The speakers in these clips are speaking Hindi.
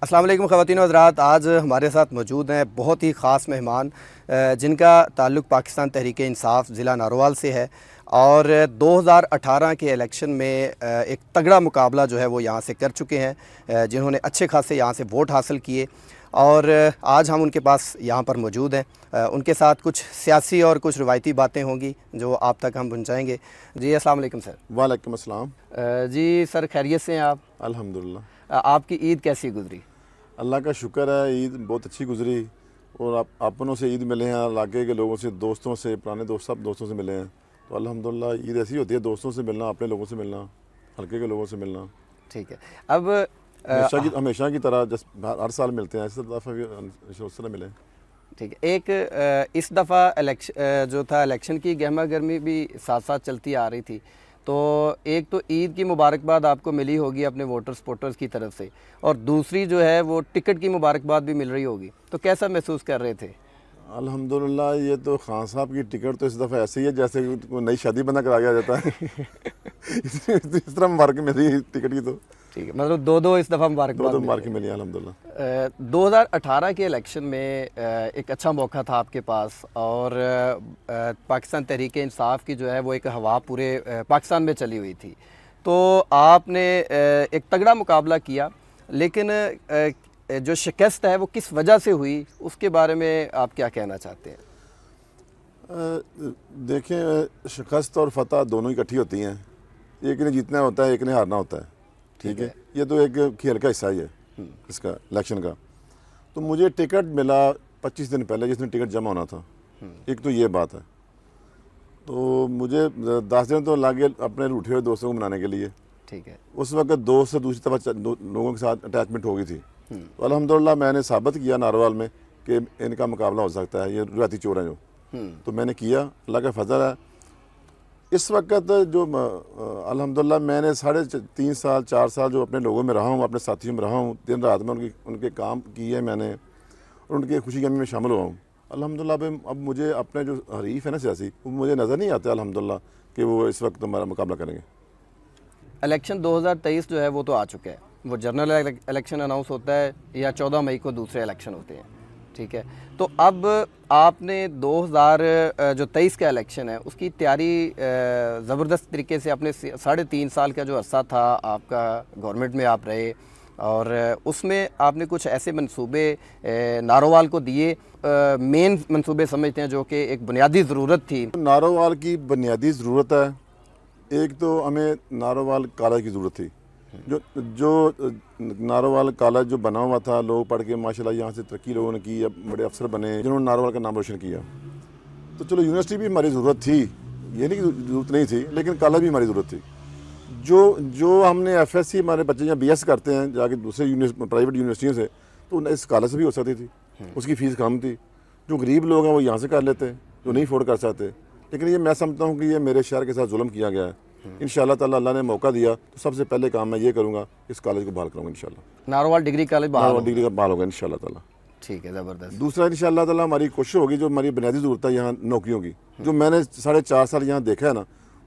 अस्सलाम वालेकुम ख़वातीन व हज़रात। आज हमारे साथ मौजूद हैं बहुत ही ख़ास मेहमान जिनका ताल्लुक़ पाकिस्तान तहरीक इंसाफ ज़िला नारोवाल से है और 2018 के इलेक्शन में एक तगड़ा मुकाबला जो है वो यहाँ से कर चुके हैं, जिन्होंने अच्छे खासे यहाँ से वोट हासिल किए और आज हम उनके पास यहाँ पर मौजूद हैं। उनके साथ कुछ सियासी और कुछ रवायती बातें होंगी जो आप तक हम पहुँचाएँगे। जी अस्सलाम वालेकुम सर। वालेकुम अस्सलाम। जी सर, खैरियत से हैं आप? अल्हम्दुलिल्लाह। आपकी ईद कैसी गुजरी? अल्लाह का शुक्र है, ईद बहुत अच्छी गुजरी और आप अपनों से ईद मिले हैं, इलाके के लोगों से, दोस्तों से, पुराने दोस्त, सब दोस्तों से मिले हैं। तो अल्हम्दुलिल्लाह ईद ऐसी होती है, दोस्तों से मिलना, अपने लोगों से मिलना, हल्के के लोगों से मिलना। ठीक है। अब हमेशा की तरह जस हर साल मिलते हैं, इस दफ़ा भी उस तरह मिले। ठीक है। एक इस दफ़ा इलेक्शन की गहमा गर्मी भी साथ साथ चलती आ रही थी, तो एक तो ईद की मुबारकबाद आपको मिली होगी अपने वोटर सपोर्टर्स की तरफ से, और दूसरी जो है वो टिकट की मुबारकबाद भी मिल रही होगी, तो कैसा महसूस कर रहे थे? अल्हम्दुलिल्लाह, ये तो खान साहब की टिकट तो इस दफ़ा ऐसी ही है जैसे कोई नई शादी बना करा गया जाता है। इस तरह मुबारक मिली टिकट की। तो ठीक है, मतलब दो इस दफ़ा मुबारकबाद मुबारक मिली अल्हम्दुलिल्लाह। 2018 के इलेक्शन में एक अच्छा मौका था आपके पास और पाकिस्तान तहरीक इंसाफ की जो है वो एक हवा पूरे पाकिस्तान में चली हुई थी, तो आपने एक तगड़ा मुकाबला किया, लेकिन जो शिकस्त है वो किस वजह से हुई, उसके बारे में आप क्या कहना चाहते हैं? देखें, शिकस्त और फतह दोनों इकट्ठी होती हैं। एक ने जीतना होता है, एक ने हारना होता है। ठीक है, ये तो एक खेल का हिस्सा ही है इसका, इलेक्शन का। तो मुझे टिकट मिला 25 दिन पहले, जिसने टिकट जमा होना था। एक तो ये बात है। तो मुझे 10 दिन तो लगे अपने रूठे हुए दोस्तों को मनाने के लिए। ठीक है। उस वक्त दोस्त से दूसरी तरफ लोगों के साथ अटैचमेंट हो गई थी। तो अल्हम्दुलिल्लाह मैंने साबित किया नारोवाल में कि इनका मुकाबला हो सकता है, ये रुआती चोर हैं जो। तो मैंने किया, अल्लाह का फजल है। इस वक्त जो अल्हम्दुलिल्लाह मैंने 3.5 साल 4 साल जो अपने लोगों में रहा हूँ, अपने साथियों में रहा हूँ, दिन रात में उनके काम किए मैंने और उनके खुशी गमी में शामिल हुआ हूँ। अल्हम्दुलिल्लाह अब मुझे अपने जो हरीफ है ना सियासी, वो मुझे नज़र नहीं आते अल्हम्दुलिल्लाह कि वो इस वक्त हमारा मुकाबला करेंगे। इलेक्शन 2023 जो है वो तो आ चुका है, वो जनरल इलेक्शन अनाउंस होता है या 14 मई को दूसरे इलेक्शन होते हैं। ठीक है, तो अब आपने 2023 का इलेक्शन है उसकी तैयारी ज़बरदस्त तरीके से, अपने 3.5 साल का जो अरसा था आपका गवर्नमेंट में आप रहे, और उसमें आपने कुछ ऐसे मंसूबे नारोवाल को दिए, मेन मंसूबे समझते हैं जो कि एक बुनियादी ज़रूरत थी। नारोवाल की बुनियादी ज़रूरत है, एक तो हमें नारोवाल कॉलेज की ज़रूरत थी। जो नारोवाल कॉलेज जो बना हुआ था, लोग पढ़ के माशाल्लाह यहाँ से तरक्की लोगों ने की, अब बड़े अफसर बने जिन्होंने नारोवाल का नाम रोशन किया। तो चलो यूनिवर्सिटी भी हमारी ज़रूरत थी, ये नहीं कि ज़रूरत नहीं थी, लेकिन कॉलेज भी हमारी ज़रूरत थी। जो हमने FSC, हमारे बच्चे यहाँ BS करते हैं जाके दूसरे प्राइवेट यूनिवर्सिटियों से, तो इस कॉलेज से भी हो सकती थी, उसकी फ़ीस कम थी। जो गरीब लोग हैं वो यहाँ से कर लेते हैं, जो नहीं अफोर्ड कर सकते। लेकिन ये मैं समझता हूँ कि ये मेरे शहर के साथ जुल्म किया गया है। इंशाअल्लाह ताला अल्लाह ने मौका दिया तो सबसे पहले काम मैं ये करूँगा, इस कॉलेज को बहाल करूँगा इंशाअल्लाह। नारोवाल डिग्री कॉलेज डिग्री का बहाल होगा इंशाअल्लाह ताला। ठीक है, ज़बरदस्त। दूसरा इंशाअल्लाह ताला हमारी कोशिश होगी, जो हमारी बुनियादी ज़रूरत है यहाँ नौकरियों की, जो मैंने 4.5 साल यहाँ देखा है ना,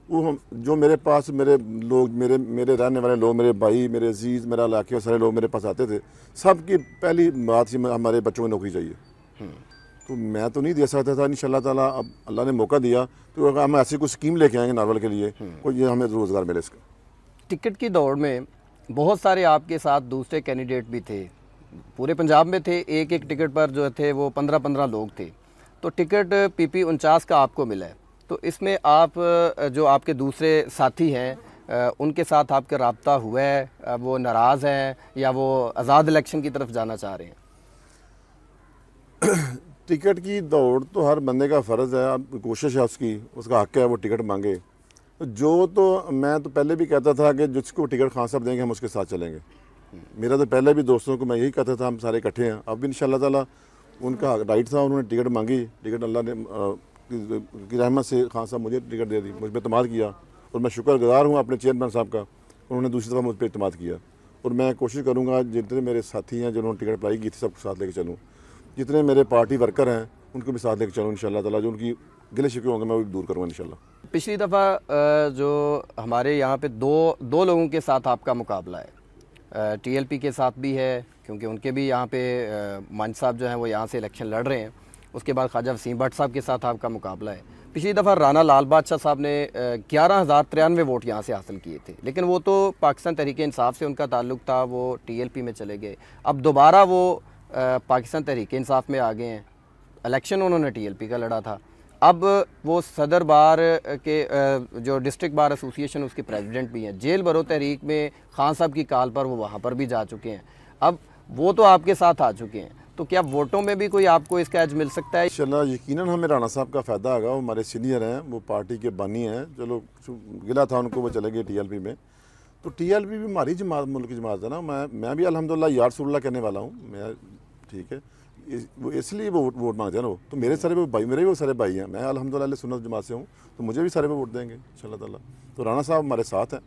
वो जो मेरे पास मेरे लोग, मेरे रहने वाले लोग, मेरे भाई, मेरे अजीज़, मेरा इलाके और सारे लोग मेरे पास आते थे, सबकी पहली बात ही हमारे बच्चों को नौकरी चाहिए। तो मैं तो नहीं दे सकता था, इंशाअल्लाह ताला अब अल्लाह ने मौका दिया तो हम ऐसी कुछ स्कीम लेके आएंगे नारोवाल के लिए, कोई ये हमें रोज़गार मिले इसका। टिकट की दौड़ में बहुत सारे आपके साथ दूसरे कैंडिडेट भी थे, पूरे पंजाब में थे, एक एक टिकट पर जो थे वो 15-15 लोग थे। तो टिकट PP 49 का आपको मिला है, तो इसमें आप जो आपके दूसरे साथी हैं उनके साथ आपका रब्ता हुआ है, वो नाराज़ हैं या वो आज़ाद इलेक्शन की तरफ जाना चाह रहे हैं? टिकट की दौड़ तो हर बंदे का फ़र्ज़ है, अब कोशिश है उसकी, उसका हक़ है वो टिकट मांगे। तो मैं तो पहले भी कहता था कि जिसको टिकट खान साहब देंगे हम उसके साथ चलेंगे। मेरा तो पहले भी दोस्तों को मैं यही कहता था, हम सारे इकट्ठे हैं। अब भी इंशाअल्लाह ताला उनका राइट था, उन्होंने टिकट मांगी, टिकट अल्लाह ने की रहमत से खान साहब मुझे टिकट दे दी, मुझ पर एतमाद किया और मैं शुक्रगुज़ार हूँ अपने चेयरमैन साहब का, उन्होंने दूसरी दफ़ा मुझ पर एतमाद किया। और मैं कोशिश करूँगा जितने मेरे साथी हैं जिन्होंने टिकट अप्लाई की थी सबको साथ लेके चलूँ, जितने मेरे पार्टी वर्कर हैं उनको भी साथ लेकर चलूँ इंशाअल्लाह ताला, जो उनकी गिले शिकवे होंगे मैं वो दूर करूँगा इंशाअल्लाह। पिछली दफ़ा जो हमारे यहाँ पे दो लोगों के साथ आपका मुकाबला है, टीएलपी के साथ भी है, क्योंकि उनके भी यहाँ पे मंच साहब जो हैं वो यहाँ से इलेक्शन लड़ रहे हैं। उसके बाद ख्वाजा वसीम भट्ट साहब के साथ आपका मुकाबला है। पिछली दफ़ा राना लाल बादशाह साहब ने 11,093 वोट यहाँ से हासिल किए थे, लेकिन वो तो पाकिस्तान तहरीक इंसाफ से उनका ताल्लुक़ था, वो टीएलपी में चले गए। अब दोबारा वो पाकिस्तान तहरीक इंसाफ में आ गए हैं। इलेक्शन उन्होंने टीएलपी का लड़ा था। अब वो सदर बार के जो डिस्ट्रिक्ट बार एसोसिएशन उसके प्रेसिडेंट भी हैं। जेल भरो तहरीक में खान साहब की कॉल पर वो वहाँ पर भी जा चुके हैं। अब वो तो आपके साथ आ चुके हैं, तो क्या वोटों में भी कोई आपको इसका एज मिल सकता है? इंशाल्लाह यकीनन हमें राणा साहब का फ़ायदा होगा। वो हमारे सीनियर हैं, वो पार्टी के बानी हैं। चलो गिला था उनको, वो चले गए टीएलपी में। तो टीएलपी भी हमारी जमात, मुल्क की जमात है ना। मैं भी अल्हम्दुलिल्लाह यार सुल्ला कहने वाला हूँ मैं, ठीक है। वो इसलिए वो वोट मांगते हैं ना। वो तो मेरे सारे भाई, मेरे भी वो सारे भाई हैं। मैं अल्हम्दुलिल्लाह सुन्नत जमात से हूँ, तो मुझे भी सारे पे वोट देंगे इंशाल्लाह ताला। तो राणा साहब हमारे साथ हैं।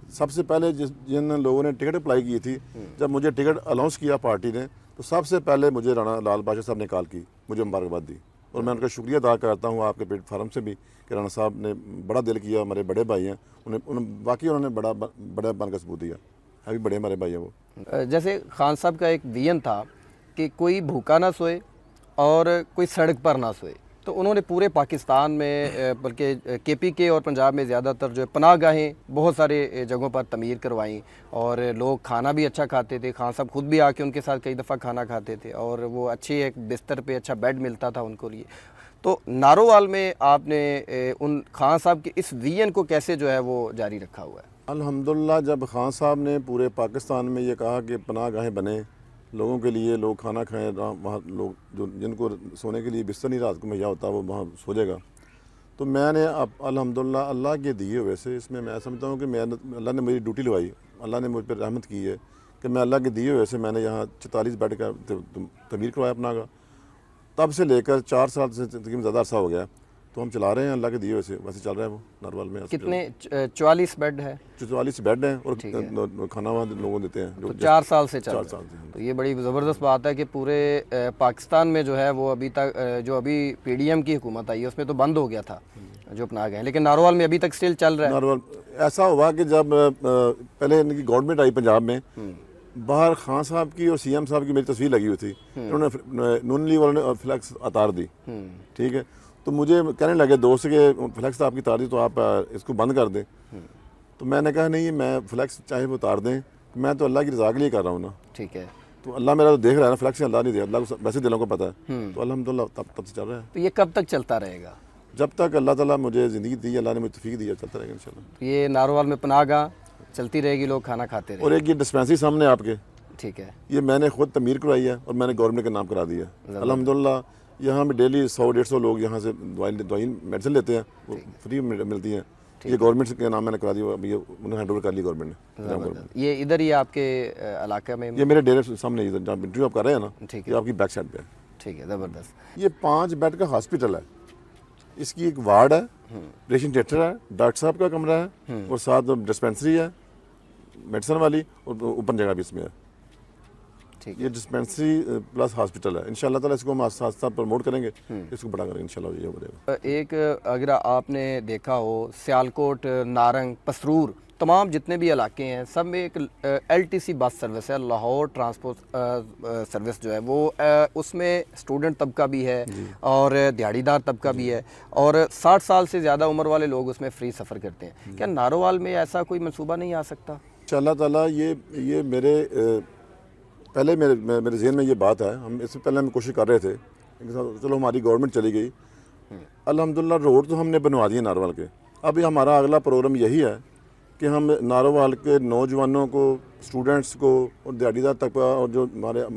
सबसे पहले जिन लोगों ने टिकट अप्लाई की थी, जब मुझे टिकट अनाउंस किया पार्टी ने, तो सबसे पहले मुझे राणा लाल बादशाह साहब ने कॉल की, मुझे मुबारकबाद दी। और मैं उनका शुक्रिया अदा करता हूँ आपके प्लेटफार्म से भी कि राणा साहब ने बड़ा दिल किया। हमारे बड़े भाई हैं, उन्हें बाकी उन्होंने बड़ा बन का सबूत दिया है। भी बड़े हमारे भाई हैं वो। जैसे खान साहब का एक विजन था कि कोई भूखा ना सोए और कोई सड़क पर ना सोए, तो उन्होंने पूरे पाकिस्तान में बल्कि केपीके और पंजाब में ज़्यादातर जो है पनाहगाहें बहुत सारे जगहों पर तमीर करवाई, और लोग खाना भी अच्छा खाते थे। खान साहब खुद भी आके उनके साथ कई दफ़ा खाना खाते थे, और वो अच्छे एक बिस्तर पे अच्छा बेड मिलता था उनको लिए। तो नारोवाल में आपने उन खान साहब के इस विजन को कैसे जो है वो जारी रखा हुआ है? अल्हम्दुलिल्लाह जब खान साहब ने पूरे पाकिस्तान में ये कहा कि पनाहगाहें बने लोगों के लिए, लोग खाना खाएं, वहाँ लोग जो जिनको सोने के लिए बिस्तर नहीं रात को मुहैया होता वो वहाँ सो जाएगा। तो मैंने अब अल्हम्दुलिल्लाह अल्लाह के दिए हुए से, इसमें मैं समझता हूँ कि मैं अल्लाह ने मेरी ड्यूटी लगाई, अल्लाह ने मुझ पर रहमत की है कि मैं अल्लाह के दिए हुए से मैंने यहाँ 44 बेड का तमीर करवाया अपना का। तब से लेकर 4 साल से तकरीबन ज़्यादा अर्सा हो गया, तो हम चला रहे हैं अल्लाह के दिए हुए से। वैसे चल रहा है वो नारोवाल में। कितने 44 बेड है? 44 बेड हैं और खाना वहाँ लोगों को देते हैं। तो 4 साल से चल रहा है। 4 साल से। तो ये बड़ी ज़बरदस्त बात है कि पूरे पाकिस्तान में जो है वो अभी तक जो अभी पीडीएम की हुकूमत आई है उसमें तो बंद हो गया था जो अपना गए, लेकिन नारोवाल में अभी तक स्टिल चल रहा है। नारोवाल ऐसा हुआ कि जब पहले इनकी गवर्नमेंट आई पंजाब में, बाहर खान साहब की और सीएम साहब की मेरी तस्वीर लगी हुई थी। उन्होंने नून लीग वालों ने फ्लैक्स उतार दी, ठीक है। तो मुझे कहने लगे दोस्त के फ्लैक्स आपकी उतार दी तो आप इसको बंद कर दें। तो मैंने कहा नहीं, मैं फ्लैक्स चाहे वो उतार दें, मैं तो अल्लाह की रज़ा के लिए कर रहा हूँ ना, ठीक है। तो अल्लाह मेरा तो देख रहा है ना, फ्लैक्स अल्लाह नहीं दे, अल्लाह को वैसे दिलों को पता है। तो अल्हम्दुलिल्लाह तब से चल रहा है। तो ये कब तक चलता रहेगा? जब तक अल्लाह ताला मुझे ज़िंदगी दी, अल्लाह ने मुझे तौफीक दी, चलता रहेगा इंशाल्लाह। ये नारोवाल में पनाहगाह चलती रहेगी, लोग खाना खाते रहेंगे। और एक ये डिस्पेंसरी सामने आपके, ठीक है, ये मैंने खुद तमीर करवाई है और मैंने गवर्नमेंट के नाम करा दिया है अल्हम्दुलिल्लाह। यहाँ पे डेली 100-150 लोग यहाँ से दवाई मेडिसिन लेते हैं, वो फ्री मिलती हैं। ये गवर्नमेंट के नाम मैंने करा दिया, अभी उन्होंने हैंड ओवर कर ली गवर्नमेंट ने। ये इधर ही आपके इलाके में? ये मेरे डेरे सामने इधर जहाँ इंटरव्यू आप कर रहे हैं ना, ठीक है, ये आपकी बैक साइड पे है। ठीक है, ज़बरदस्त। ये 5 बेड का हॉस्पिटल है, इसकी एक वार्ड है, पेशेंट थिएटर है, डॉक्टर साहब का कमरा है, और साथ डिस्पेंसरी है मेडिसिन वाली, और ऊपर जगह भी इसमें है। ये डिस्पेंसरी प्लस हॉस्पिटल है। इंशाल्लाह ताला इसको हम साथ साथ प्रमोट करेंगे, इसको बड़ा करेंगे इंशाल्लाह, ये बढ़ेगा। एक अगर आपने देखा हो सियालकोट, नारंग, पसरूर, तमाम जितने भी इलाके हैं सब में एक LTC बस सर्विस है, लाहौर ट्रांसपोर्ट सर्विस जो है वो उसमें स्टूडेंट तबका भी है और दिहाड़ीदार तबका भी है, और 60 साल से ज़्यादा उम्र वाले लोग उसमें फ्री सफ़र करते हैं। क्या नारोवाल में ऐसा कोई मनसूबा नहीं आ सकता? इंशाल्लाह ताला ये मेरे पहले मेरे जहन में ये बात है। हम इससे पहले हम कोशिश कर रहे थे, चलो हमारी गवर्नमेंट चली गई, अल्हम्दुलिल्लाह रोड तो हमने बनवा दिए नारोवाल के। अभी हमारा अगला प्रोग्राम यही है कि हम नारोवाल के नौजवानों को, स्टूडेंट्स को और दिहाड़ीदार तबका और जो हमारे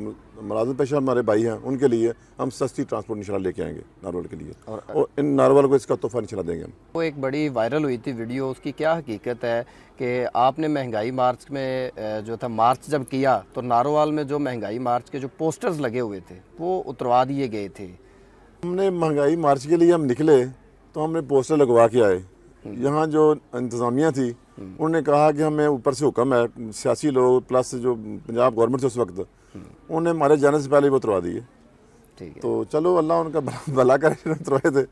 मुलाजिम पेशा हमारे भाई हैं उनके लिए हम सस्ती ट्रांसपोर्ट इंशाल्लाह लेके आएंगे नारोवाल के लिए, और इन नारोवाल को इसका तोहफा इंशाल्लाह देंगे हम। वो एक बड़ी वायरल हुई थी वीडियो, उसकी क्या हकीकत है कि आपने महंगाई मार्च में जो था मार्च जब किया तो नारोवाल में जो महंगाई मार्च के जो पोस्टर्स लगे हुए थे वो उतरवा दिए गए थे? हमने महंगाई मार्च के लिए हम निकले तो हमने पोस्टर लगवा के आए। यहाँ जो इंतज़ामिया थी उन्होंने कहा कि हमें ऊपर से हुक्म है, सियासी लोग प्लस जो पंजाब गवर्नमेंट थी उस वक्त, उन्होंने हमारे जाने से पहले ही वो उतरवा दिए। ठीक है, तो चलो अल्लाह उनका भला करे, उतरवाए थे।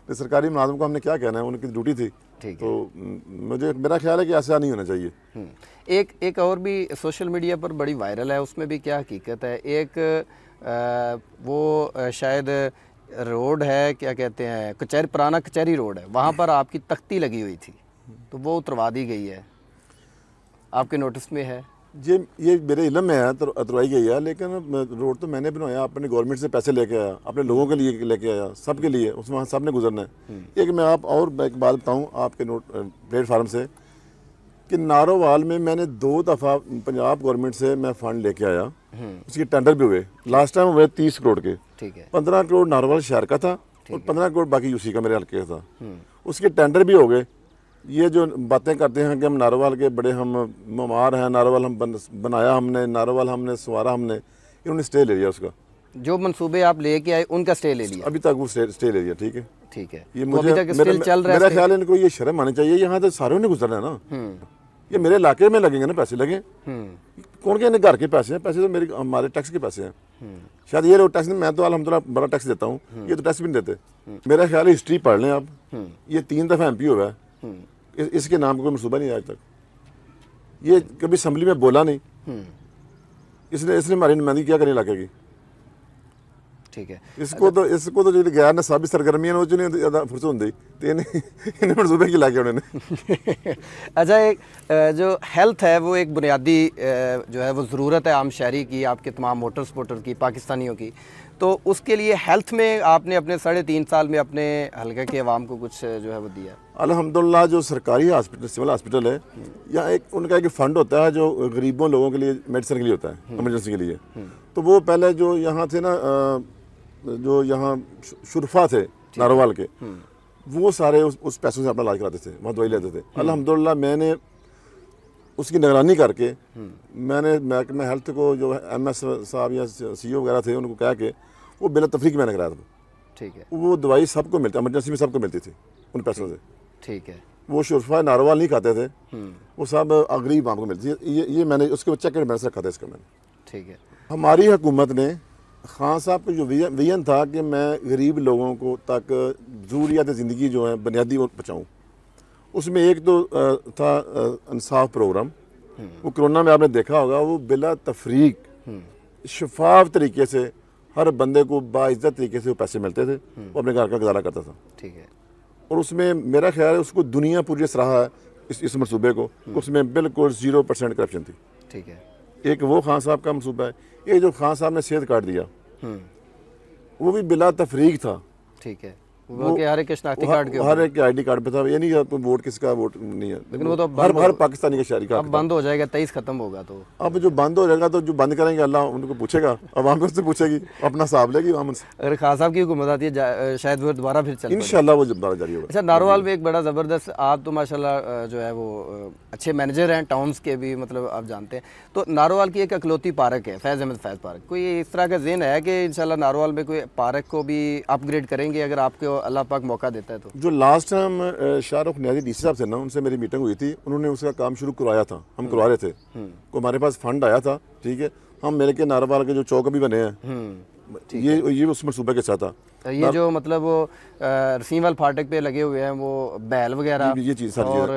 तो सरकारी मुलाजिम को हमने क्या कहना है, उनकी ड्यूटी थी। ठीक है। तो मुझे मेरा ख्याल है कि ऐसा नहीं होना चाहिए। एक और भी सोशल मीडिया पर बड़ी वायरल है, उसमें भी क्या हकीकत है, एक शायद रोड है, क्या कहते हैं, कचहरी, पुराना कचहरी रोड है, वहाँ पर आपकी तख्ती लगी हुई थी, तो वो उतरवा दी गई है, आपके नोटिस में है? ये मेरे इल्म में है, तो उतरवाई गई है, लेकिन रोड तो मैंने बनवाया, अपने गवर्नमेंट से पैसे लेके आया, अपने लोगों के लिए लेके आया, सबके लिए, उसमें वहाँ सब ने गुजरना है। एक मैं एक बात बताऊँ आपके प्लेटफार्म से कि नारोवाल में मैंने 2 दफ़ा पंजाब गवर्नमेंट से मैं फ़ंड लेके आया, उसके टेंडर भी हुए। लास्ट टाइम हुए 30 करोड़ के। ठीक है। 15 करोड़ नारोवाल शहर का था और 15 करोड़ बाकी यूसी का मेरे हल्के का था। उसके टेंडर भी हो गए। ये जो बातें करते हैं कि हम नारोवाल के बड़े हम ममार हैं, नारोवाल हम बनाया हमने, नारोवाल हमने संवारा हमने, इन्होंने स्टे ले लिया उसका। जो मंसूबे आप लेके आए उनका स्टे ले लिया? अभी तक वो स्टे ले लिया। ठीक है, ठीक है। ये वो मुझे अभी तक स्टिल चल रहा है? मेरा ख्याल है इनको ये शर्म आनी चाहिए, यहाँ तो सारों ने गुजरना है ना। ये मेरे इलाके में लगेंगे ना, पैसे लगे, कौन के घर के पैसे हैं? पैसे तो मेरे हमारे टैक्स के पैसे हैं। शायद ये लोग टैक्स, मैं तो अल्हम्दुलिल्लाह बड़ा टैक्स देता हूँ, ये तो टैक्स भी नहीं देते। मेरा ख्याल है हिस्ट्री पढ़ लें आप, ये 3 दफ़ा MP हुआ है, इसके नाम का कोई मनसूबा नहीं आज तक, ये कभी असम्बली में बोला नहीं। इसने हमारी नुमाइंदगी क्या करी इलाके की? ठीक है। इसको तो जो गैर नसाबी सरगर्मियां वो नहीं ज़्यादा फुर्सत होती तो इन्हें मनसूबे की लाके उन्होंने। अच्छा, एक जो हेल्थ है वो एक बुनियादी जो है वो ज़रूरत है आम शहरी की, आपके तमाम मोटर स्पोर्टर की, पाकिस्तानियों की, तो उसके लिए हेल्थ में आपने अपने 3.5 साल में अपने हल्के के अवाम को कुछ जो है वो दिया? अल्हम्दुलिल्लाह जो सरकारी हॉस्पिटल, सिविल हॉस्पिटल है, या एक उनका एक फ़ंड होता है जो गरीबों लोगों के लिए मेडिसिन के लिए होता है, इमरजेंसी के लिए। तो वो पहले जो यहाँ थे ना, जो यहाँ शुरफा थे नारोवाल के, वो सारे उस पैसों से अपना इलाज कराते थे, वहाँ दवाई लेते थे। अल्हम्दुलिल्लाह मैंने उसकी निगरानी करके मैंने महकमा हेल्थ को जो MS साहब या CO वगैरह थे उनको कहा कि वो बिला तफरीक मैंने कराया था। ठीक है। वो दवाई सबको मिलती, इमरजेंसी में सबको मिलती थी उन पैसों से। ठीक है। वो शुरफा नारोवाल नहीं खाते थे, वो सब गरीब आम को मिलती है। ये मैंने उसके चेक एंड बैलेंस रखा था इसका मैंने। ठीक है। हमारी हुकूमत ने, खान साहब का जो विजन था कि मैं गरीब लोगों को तक ज़रूरियात ज़िंदगी जो है बुनियादी वो पहुँचाऊँ, उसमें एक तो था इंसाफ प्रोग्राम। वो कोरोना में आपने देखा होगा, वो बिला तफरीक शफाफ तरीके से हर बंदे को बाइज्जत तरीके से वो पैसे मिलते थे, वो अपने घर का गुजारा करता था। ठीक है। और उसमें मेरा ख्याल है उसको दुनिया पूरी सराहा है इस मनसूबे को, उसमें बिल्कुल 0% करप्शन थी। ठीक है। एक वो खान साहब का मनसूबा है। ये जो खान साहब ने सेहत कार्ड दिया वो भी बिला तफरीक था। ठीक है। वो हर एक शनाख्ती कार्ड के हर एक ID कार्ड पे था। ये नहीं कि वोट किसका वोट नहीं है, लेकिन वो तो हर पाकिस्तानी का शहरी का। अब बंद हो जाएगा, 23 खत्म होगा, तो अब जो बंद हो जाएगा तो जो बंद करेंगे अल्लाह उनको पूछेगा, अवाम को उससे पूछेगी, अपना हिसाब लेगी अवाम उनसे। अगर खान साहब की हुकूमत आती है शायद वो दोबारा फिर चल इंशाल्लाह वो दोबारा जारी होगा। अच्छा, नारोवाल में एक बड़ा ज़बरदस्त, आप तो माशाल्लाह जो है वो अच्छे मैनेजर हैं टाउन्स के भी, मतलब आप जानते हैं, तो नारोवाल की एक अकलौती पार्क है फैज़ अहमद फैज़ पार्क। कोई इस तरह का ज़हन है कि इंशाल्लाह नारोवाल में कोई पार्क को भी अपग्रेड करेंगे अगर आपको अल्लाह पाक मौका देता है तो? जो last time Shahrukh Niazi DC साहब से ना, उनसे मेरी मीटिंग हुई थी, उन्होंने उसका काम शुरू करवाया था, हम करवा रहे थे, को हमारे पास फंड आया था। ठीक है, हम मिल के नारोवाल के जो चौक भी बने हैं, ये उस मनसूबे के साथ था। ये जो मतलब वो रसीमवाल फाटक पे लगे हुए हैं वो बैल वगैरह, ये चीज़ सर, और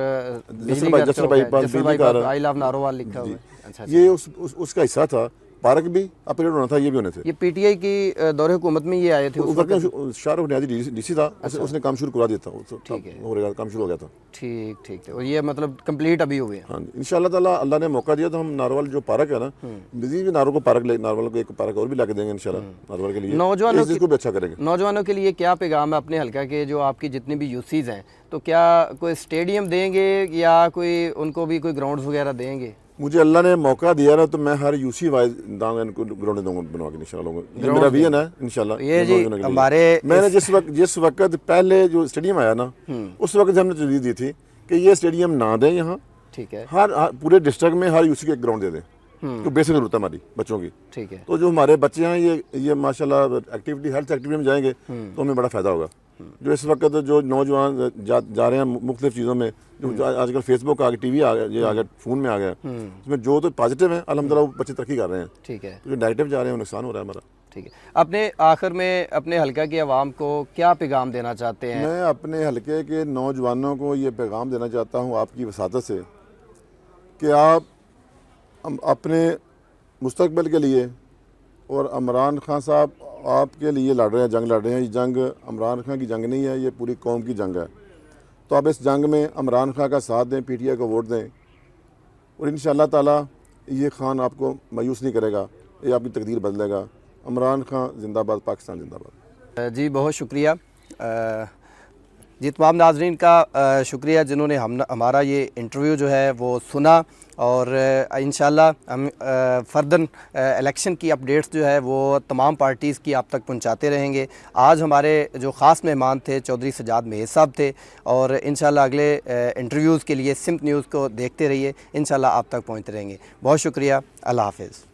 आई लव नारोवाल लिखा हुआ है। अच्छा, ये उसका हिस्सा था। पार्क भी अपग्रेड होना था, ये भी होने थे। ये PTI की दौरे हुकूमत में ये आए थे उस वक्त? शाहरुख नियाज़ी DC था। अच्छा। उसने काम शुरू करवा दिया था। ठीक है, काम शुरू हो गया था। ठीक ठीक। और ये मतलब कंप्लीट अभी हुए हैं? हाँ जी, इंशाल्लाह ताला अल्लाह ने मौका दिया तो हम नारोवाल जो पार्क है ना, बिजी भी नारोवाल को एक पार्क और भी ला के देंगे इंशाल्लाह नारोवाल के लिए। नौजवानों को भी अच्छा करेंगे। नौजवानों के लिए क्या पैगाम है अपने हल्का के, जो आपकी जितनी भी यूसीज हैं, तो क्या कोई स्टेडियम देंगे या कोई उनको भी कोई ग्राउंड वगैरह देंगे? मुझे अल्लाह ने मौका दिया ना तो मैं हर UC वाइज दांगा इनको ग्राउंड दूंगा बनवा के इंशाल्लाह। ये मेरा विजन है इंशाल्लाह। ये जी हमारे मैंने जिस वक्त पहले जो स्टेडियम आया ना, उस वक्त हमने तरजीह दी थी कि ये स्टेडियम ना दें यहाँ। ठीक है। हर पूरे डिस्ट्रिक्ट में हर UC के एक ग्राउंड दे दें, तो बेसिक जरूरत है हमारी बच्चों की। ठीक है। तो जो हमारे बच्चे हैं ये माशाल्लाह हेल्थ एक्टिविटी में जाएंगे तो हमें बड़ा फ़ायदा होगा। जो इस वक्त जो नौजवान जा रहे हैं मुख्तलिफ चीज़ों में, जो आजकल फेसबुक आ गया, TV आ गया, ये आ गया, फ़ोन में आ गया, उसमें जो तो पॉजिटिव है अल्हम्दुलिल्लाह वो बच्चे तरक्की कर रहे हैं। ठीक है। जो नेगेटिव जा रहे हैं नुकसान हो रहा है हमारा। ठीक है, अपने आखिर में अपने हल्का की आवाम को क्या पैगाम देना चाहते हैं? मैं अपने हलके के नौजवानों को ये पैगाम देना चाहता हूँ आपकी वसादत से कि आप अपने मुस्तकबिल के लिए, और इमरान खान साहब आपके लिए लड़ रहे हैं, जंग लड़ रहे हैं। ये जंग इमरान खान की जंग नहीं है, ये पूरी कौम की जंग है। तो आप इस जंग में इमरान खान का साथ दें, पीटीआई को वोट दें, और इंशाअल्लाह ताला ये खान आपको मायूस नहीं करेगा, ये आपकी तकदीर बदलेगा। इमरान खान जिंदाबाद, पाकिस्तान जिंदाबाद। जी बहुत शुक्रिया जी, तमाम नाजरीन का शुक्रिया जिन्होंने हमारा ये इंटरव्यू जो है वो सुना, और इंशाल्लाह हम फर्दर इलेक्शन की अपडेट्स जो है वो तमाम पार्टीज़ की आप तक पहुंचाते रहेंगे। आज हमारे जो ख़ास मेहमान थे चौधरी सजाद मेहर साहब थे, और इंशाल्लाह अगले इंटरव्यूज़ के लिए सिम्त न्यूज़ को देखते रहिए, इंशाल्लाह आप तक पहुंचते रहेंगे। बहुत शुक्रिया, अल्लाह हाफ़िज़।